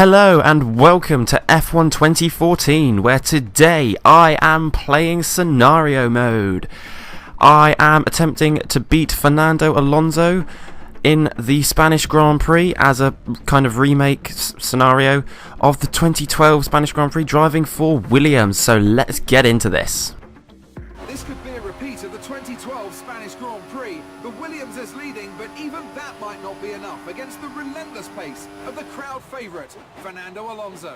Hello and welcome to F1 2014, where today I am playing scenario mode. I am attempting to beat Fernando Alonso in the Spanish Grand Prix as a kind of remake scenario of the 2012 Spanish Grand Prix driving for Williams. So let's get into this. This could be a repeat of the 2012 Spanish Grand Prix. The Williams is leading, but even that might not be enough against the relentless pace of the crowd favourite, Fernando Alonso.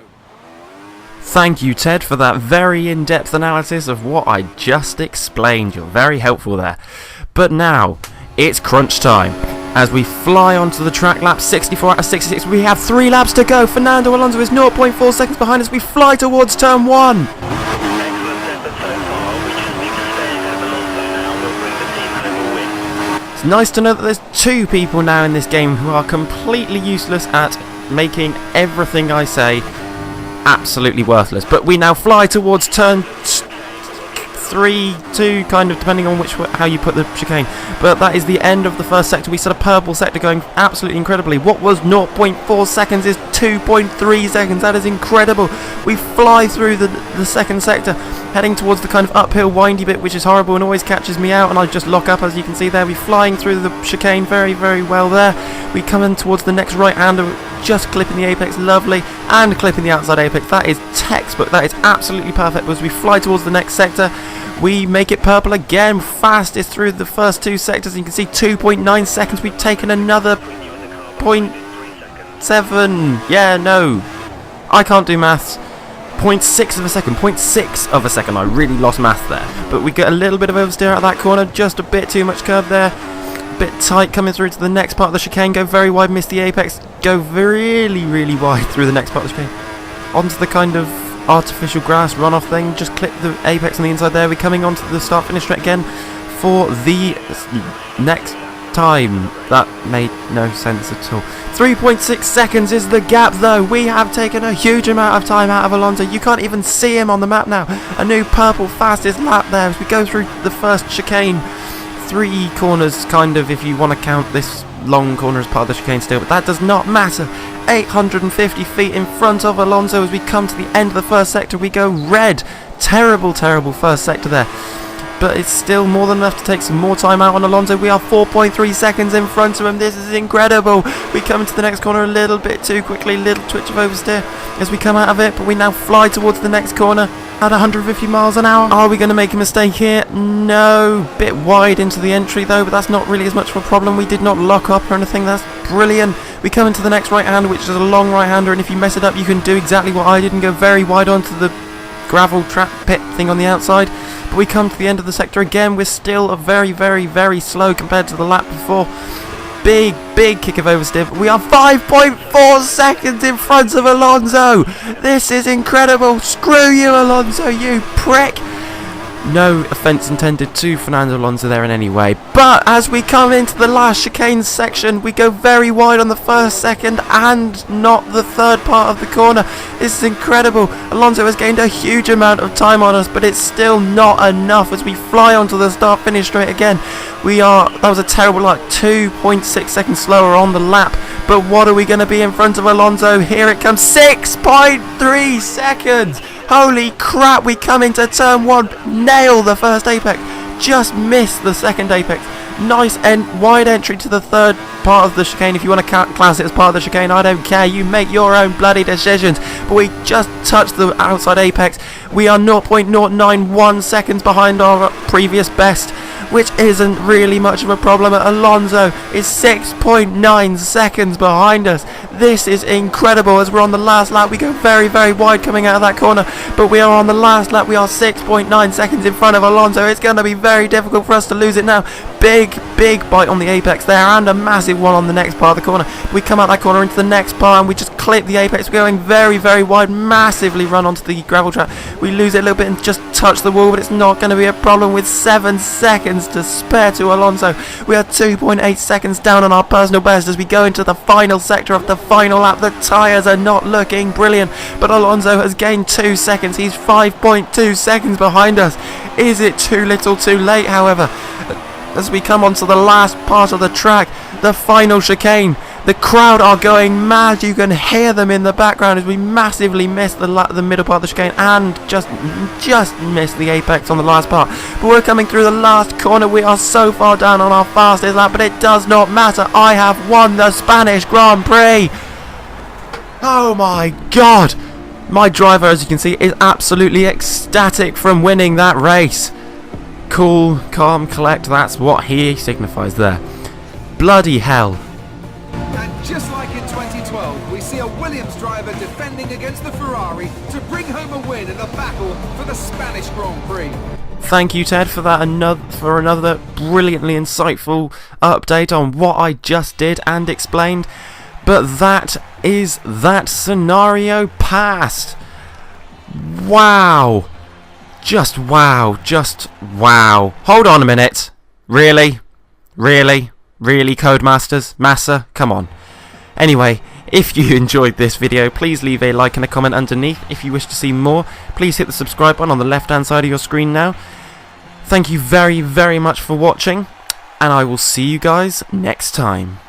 Thank you, Ted, for that very in-depth analysis of what I just explained. You're very helpful there. But now, it's crunch time. As we fly onto the track, lap 64 out of 66, we have 3 laps to go. Fernando Alonso is 0.4 seconds behind us. We fly towards turn 1. It's nice to know that there's 2 people now in this game who are completely useless at making everything I say absolutely worthless. But we now fly towards turn 3, 2, kind of depending on how you put the chicane. But that is the end of the first sector. We set a purple sector going absolutely incredibly. What was 0.4 seconds is 2.3 seconds. That is incredible. We fly through the second sector, heading towards the kind of uphill windy bit, which is horrible and always catches me out, and I just lock up, as you can see there. We're flying through the chicane very, very well there. We come in towards the next right-hander, just clipping the apex, lovely, and clipping the outside apex. That is textbook. That is absolutely perfect. As we fly towards the next sector, we make it purple again, fastest through the first 2 sectors. You can see 2.9 seconds. We've taken another 0.7. Yeah, no, I can't do maths. 0.6 of a second. 0.6 of a second. I really lost math there. But we get a little bit of oversteer out of that corner. Just a bit too much curve there. A bit tight coming through to the next part of the chicane. Go very wide, miss the apex. Go really, really wide through the next part of the chicane. Onto the kind of artificial grass runoff thing. Just clip the apex on the inside there. We're coming onto the start finish straight again for the next time. That made no sense at all. 3.6 seconds is the gap, though. We have taken a huge amount of time out of Alonso. You can't even see him on the map now. A new purple fastest lap there as we go through the first chicane. 3 corners, kind of, if you want to count this long corner as part of the chicane still, but that does not matter. 850 feet in front of Alonso. As we come to the end of the first sector, we go red. Terrible, terrible first sector there, but it's still more than enough to take some more time out on Alonso. We are 4.3 seconds in front of him. This is incredible. We come into the next corner a little bit too quickly, little twitch of oversteer as we come out of it, but we now fly towards the next corner at 150 miles an hour. Are we going to make a mistake here? No. Bit wide into the entry though, but that's not really as much of a problem. We did not lock up or anything. That's brilliant. We come into the next right-hander, which is a long right-hander, and if you mess it up, you can do exactly what I did and go very wide onto the gravel trap pit thing on the outside. But we come to the end of the sector again. We're still a very, very, very slow compared to the lap before. Big, big kick of oversteer. We are 5.4 seconds in front of Alonso. This is incredible. Screw you, Alonso, you prick. No offence intended to Fernando Alonso there in any way. But as we come into the last chicane section, we go very wide on the first, second, and not the third part of the corner. This is incredible. Alonso has gained a huge amount of time on us, but it's still not enough as we fly onto the start finish straight again. That was a terrible, 2.6 seconds slower on the lap. But what are we going to be in front of Alonso? Here it comes, 6.3 seconds. Holy crap, we come into turn 1, nail the first apex, just miss the second apex. Nice wide entry to the third part of the chicane. If you want to class it as part of the chicane, I don't care. You make your own bloody decisions. But we just touched the outside apex. We are 0.091 seconds behind our previous best, which isn't really much of a problem. Alonso is 6.9 seconds behind us. This is incredible. As we're on the last lap, we go very, very wide coming out of that corner, but we are on the last lap. We are 6.9 seconds in front of Alonso. It's going to be very difficult for us to lose it now. Big, big bite on the apex there, and a massive one on the next part of the corner. We come out that corner into the next part, and we just clip the apex. We're going very, very wide, massively run onto the gravel trap. We lose it a little bit and just touch the wall, but it's not going to be a problem with 7 seconds to spare to Alonso. We are 2.8 seconds down on our personal best as we go into the final sector of the final lap. The tyres are not looking brilliant, but Alonso has gained 2 seconds. He's 5.2 seconds behind us. Is it too little too late, however? As we come onto the last part of the track, the final chicane, The crowd are going mad. You can hear them in the background as we massively missed the middle part of the chicane and just missed the apex on the last part. But we're coming through the last corner. We are so far down on our fastest lap, but it does not matter. I have won the Spanish Grand Prix. Oh my God. My driver, as you can see, is absolutely ecstatic from winning that race. Cool, calm, collect, that's what he signifies there. Bloody hell. And just like in 2012, we see a Williams driver defending against the Ferrari to bring home a win in the battle for the Spanish Grand Prix. Thank you, Ted, for that another brilliantly insightful update on what I just did and explained. But that is that scenario passed. Wow. Just wow. Just wow. Hold on a minute. Really? Really? Really, Codemasters? Massa? Come on. Anyway, if you enjoyed this video, please leave a like and a comment underneath. If you wish to see more, please hit the subscribe button on the left hand side of your screen now. Thank you very, very much for watching, and I will see you guys next time.